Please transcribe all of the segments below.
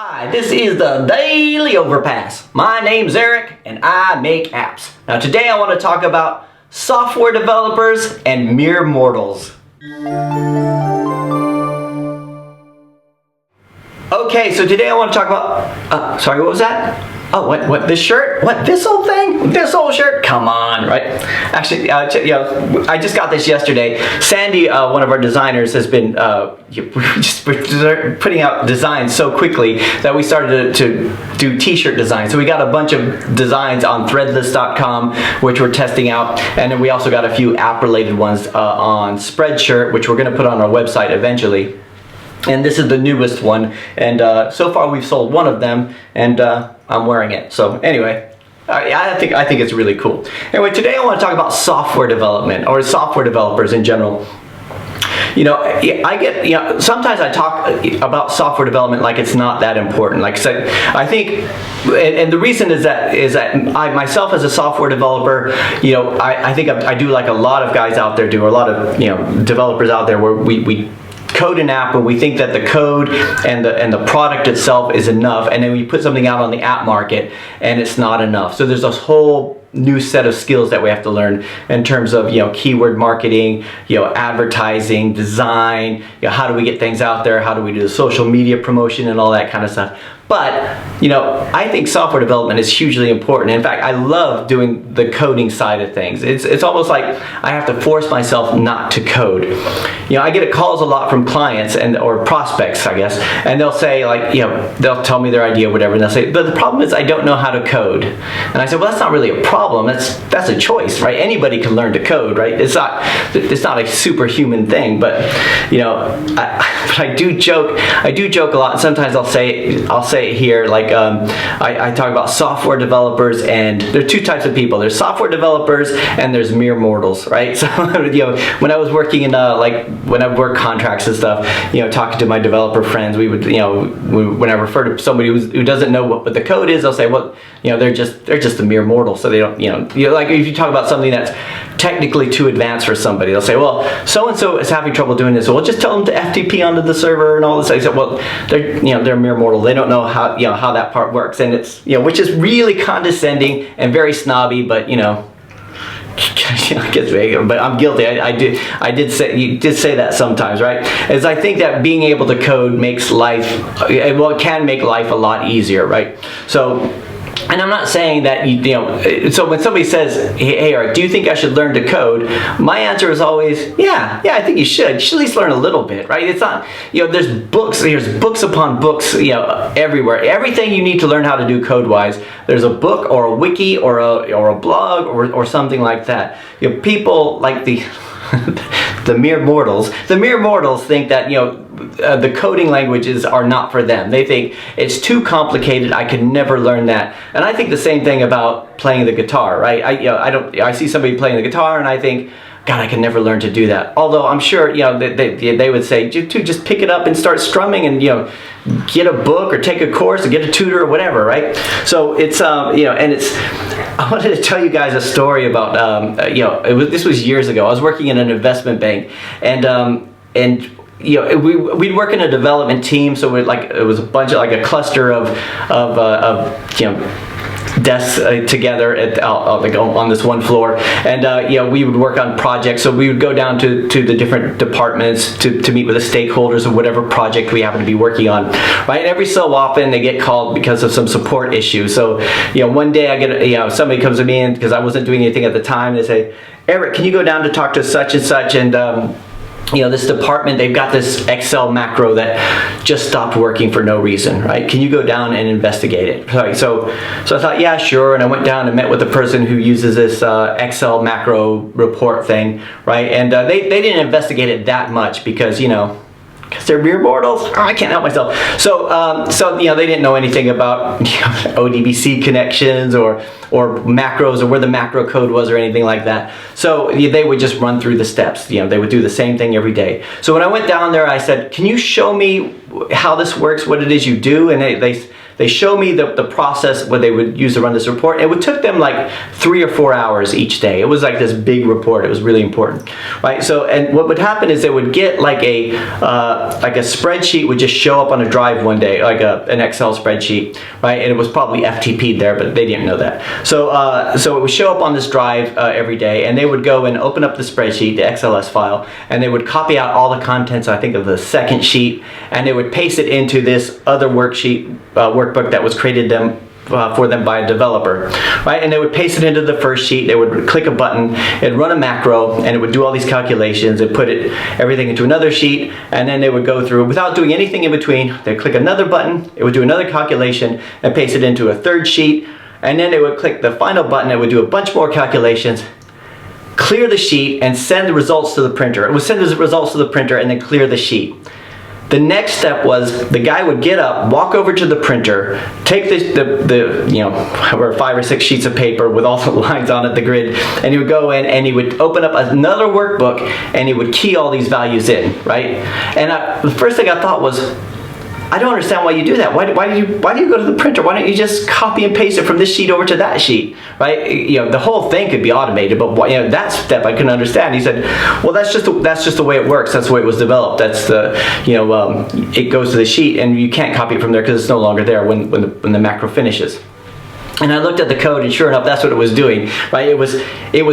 Hi, this is the Daily Overpass. My name's Eric and I make apps. Now today I want to talk about software developers and mere mortals. Okay, so today I want to talk about, sorry, what was that? Oh, what, this shirt? What, this old thing? This old shirt? Come on, right? Actually, I just got this yesterday. Sandy, one of our designers, has been we're putting out designs so quickly that we started to do t-shirt designs. So we got a bunch of designs on threadless.com, which we're testing out. And then we also got a few app-related ones on Spreadshirt, which we're going to put on our website eventually. And this is the newest one, and so far we've sold one of them, and I'm wearing it. So anyway, I think it's really cool. Anyway, today I want to talk about software development, or software developers in general. You know, sometimes I talk about software development like it's not that important. Like I said, I think, and the reason is that I myself as a software developer, you know, I think I do like a lot of guys out there do, or a lot of, you know, developers out there where we code an app and we think that the code and the product itself is enough, and then we put something out on the app market and it's not enough. So there's this whole new set of skills that we have to learn in terms of, you know, keyword marketing, you know, advertising, design, you know, how do we get things out there, how do we do the social media promotion and all that kind of stuff. But, you know, I think software development is hugely important. In fact, I love doing the coding side of things. It's almost like I have to force myself not to code. You know, I get calls a lot from clients or prospects, I guess, and they'll say, like, you know, they'll tell me their idea or whatever, and they'll say, but the problem is I don't know how to code. And I said, well, that's not really a problem. That's a choice, right? Anybody can learn to code, right? It's not a superhuman thing, but, you know, I do joke a lot. Sometimes I'll say it here, like I talk about software developers, and there are two types of people. There's software developers and there's mere mortals, right? So, you know, when I was working in when I work contracts and stuff, you know, talking to my developer friends, we would, you know, when I refer to somebody who doesn't know what the code is, they'll say, well, you know, they're just a mere mortal, so they don't, you know, like if you talk about something that's technically too advanced for somebody, they'll say, well, so-and-so is having trouble doing this, so we'll just tell them to FTP onto the server and all this. I said, well, they're mere mortal. They don't know how that part works, and it's, you know, which is really condescending and very snobby, but, you know, but I'm guilty. You did say that sometimes, right? As I think that being able to code makes life, well, it can make life a lot easier, right? So, and I'm not saying that, you know, so when somebody says, hey Eric, do you think I should learn to code? My answer is always, yeah, I think you should. You should at least learn a little bit, right? It's not, you know, there's books upon books, you know, everywhere. Everything you need to learn how to do code-wise, there's a book or a wiki or a blog or something like that. You know, people like the mere mortals think that, you know, the coding languages are not for them. They think it's too complicated, I could never learn that. And I think the same thing about playing the guitar, right? I see somebody playing the guitar and I think, God, I can never learn to do that. Although I'm sure, you know, they would say, just pick it up and start strumming, and, you know, get a book or take a course and get a tutor or whatever, right? So it's, you know, and it's, I wanted to tell you guys a story about, you know, this was years ago. I was working in an investment bank, and you know, we'd work in a development team, so it was a bunch of, like, a cluster of you know, desks together on this one floor, and you know, we would work on projects. So we would go down to the different departments to meet with the stakeholders of whatever project we happen to be working on, right? And every so often they get called because of some support issue. So, you know, one day I get, you know, somebody comes to me, and because I wasn't doing anything at the time, they say, Eric, can you go down to talk to such and such, and you know, this department, they've got this Excel macro that just stopped working for no reason, right? Can you go down and investigate it? So I thought, yeah, sure. And I went down and met with the person who uses this Excel macro report thing, right? And they didn't investigate it that much because, you know, because they're mere mortals. Oh, I can't help myself. So you know, they didn't know anything about, you know, ODBC connections or macros or where the macro code was or anything like that. So they would just run through the steps. You know, they would do the same thing every day. So when I went down there, I said, can you show me how this works, what it is you do, and they show me the process what they would use to run this report. It took them like 3 or 4 hours each day. It was like this big report. It was really important, right? So, and what would happen is they would get like a spreadsheet would just show up on a drive one day, like an Excel spreadsheet, right? And it was probably FTP'd there, but they didn't know that. So it would show up on this drive every day, and they would go and open up the spreadsheet, the XLS file, and they would copy out all the contents, I think, of the second sheet, and they would paste it into this other worksheet, workbook that was created for them by a developer, right? And they would paste it into the first sheet. They would click a button, it'd run a macro, and it would do all these calculations. It'd put everything into another sheet, and then they would go through without doing anything in between. They'd click another button, it would do another calculation, and paste it into a third sheet, and then they would click the final button. It would do a bunch more calculations, clear the sheet, and send the results to the printer. It would send the results to the printer and then clear the sheet. The next step was the guy would get up, walk over to the printer, take the you know, however 5 or 6 sheets of paper with all the lines on it, the grid, and he would go in and he would open up another workbook and he would key all these values in, right? And the first thing I thought was, I don't understand why you do that. Why do you go to the printer? Why don't you just copy and paste it from this sheet over to that sheet, right? You know, the whole thing could be automated, but you know, that step I couldn't understand. He said, well, that's just the way it works. That's the way it was developed. That's the, you know, it goes to the sheet and you can't copy it from there because it's no longer there when the macro finishes. And I looked at the code, and sure enough, that's what it was doing, right? It was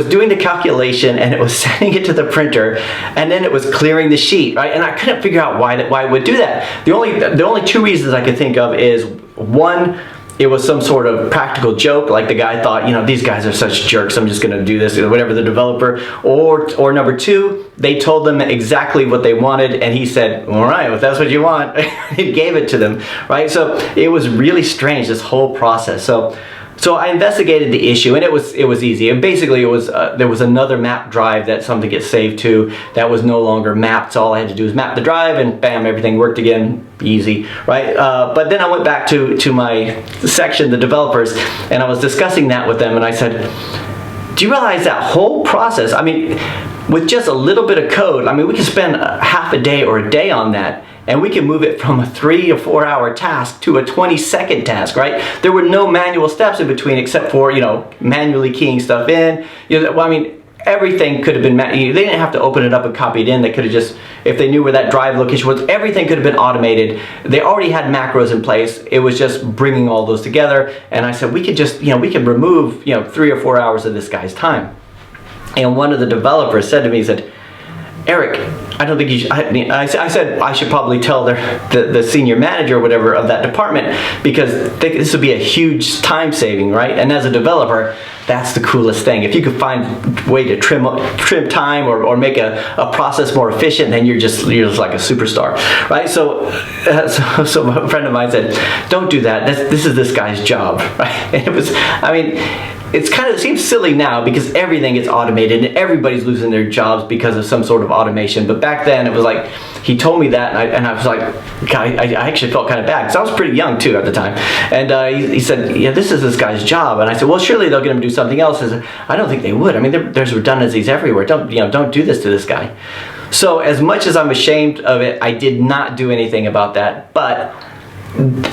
doing the calculation, and it was sending it to the printer, and then it was clearing the sheet, right? And I couldn't figure out why it would do that. The only 2 reasons I could think of is, one, it was some sort of practical joke, like the guy thought, you know, these guys are such jerks, I'm just gonna do this, whatever, the developer. Or number 2, they told them exactly what they wanted, and he said, all right, if that's what you want, he gave it to them, right? So it was really strange, this whole process. So I investigated the issue, and it was easy. And basically, it was there was another map drive that something gets saved to that was no longer mapped. So all I had to do was map the drive, and bam, everything worked again, easy, right? But then I went back to my section, the developers, and I was discussing that with them, and I said, do you realize that whole process? I mean, with just a little bit of code, I mean, we can spend half a day or a day on that. And we can move it from a 3 or 4 hour task to a 20-second task, right? There were no manual steps in between except for, you know, manually keying stuff in. You know, well, I mean, everything could have been, they didn't have to open it up and copy it in. They could have just, if they knew where that drive location was, everything could have been automated. They already had macros in place. It was just bringing all those together. And I said, we could just, you know, we can remove, you know, 3 or 4 hours of this guy's time. And one of the developers said to me, he said, Eric, I don't think you should, I said I should probably tell the senior manager or whatever of that department, because this would be a huge time saving, right? And as a developer, that's the coolest thing. If you could find a way to trim time or make a process more efficient, then you're just like a superstar, right? So a friend of mine said, don't do that. This is this guy's job, right? And it was, I mean, it seems silly now because everything gets automated and everybody's losing their jobs because of some sort of automation. But back then it was like, he told me that and I was like, God, I actually felt kind of bad because I was pretty young too at the time. And he said, yeah, this is this guy's job. And I said, well, surely they'll get him to do something else. I said, I don't think they would. I mean, there's redundancies everywhere. Don't do this to this guy. So as much as I'm ashamed of it, I did not do anything about that. But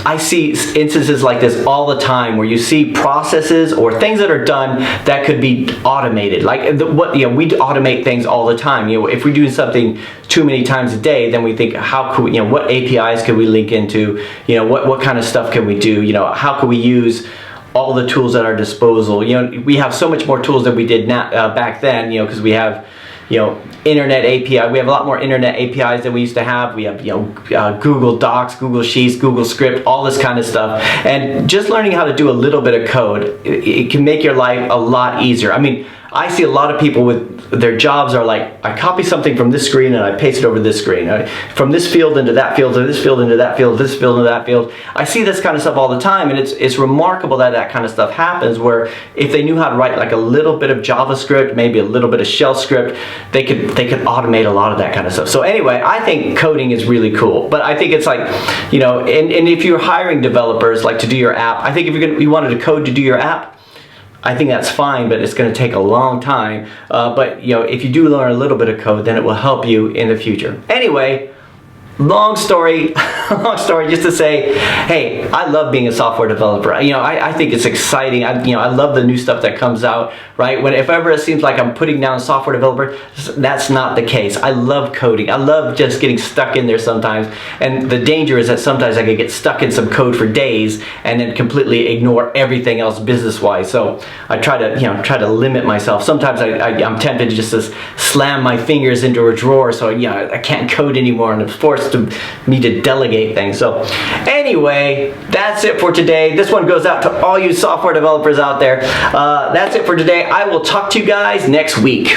I see instances like this all the time where you see processes or things that are done that could be automated. Like we automate things all the time. You know, if we do something too many times a day, then we think, how could we, you know, what APIs could we link into? You know, what kind of stuff can we do? You know, how could we use all the tools at our disposal? You know, we have so much more tools than we did back then. You know, because we have, you know, internet API. We have a lot more internet APIs than we used to have. We have, you know, Google Docs, Google Sheets, Google Script, all this kind of stuff. And just learning how to do a little bit of code, it can make your life a lot easier. I mean, I see a lot of people with their jobs are like, I copy something from this screen and I paste it over this screen. Right? From this field into that field, to this field into that field, this field into that field. I see this kind of stuff all the time, and it's remarkable that that kind of stuff happens, where if they knew how to write like a little bit of JavaScript, maybe a little bit of shell script, they could automate a lot of that kind of stuff. So anyway, I think coding is really cool, but I think it's like, you know, and if you're hiring developers like to do your app, I think if you wanted to code to do your app, I think that's fine, but it's going to take a long time. But you know, if you do learn a little bit of code, then it will help you in the future. Anyway, long story, long story, just to say, hey, I love being a software developer. You know, I think it's exciting. I love the new stuff that comes out, right? If ever it seems like I'm putting down software developer, that's not the case. I love coding. I love just getting stuck in there sometimes. And the danger is that sometimes I could get stuck in some code for days and then completely ignore everything else business-wise. So I try to limit myself. Sometimes I'm tempted to just slam my fingers into a drawer, so I can't code anymore, and it's forced me to delegate things. So anyway, that's it for today. This one goes out to all you software developers out there. That's it for today. I will talk to you guys next week.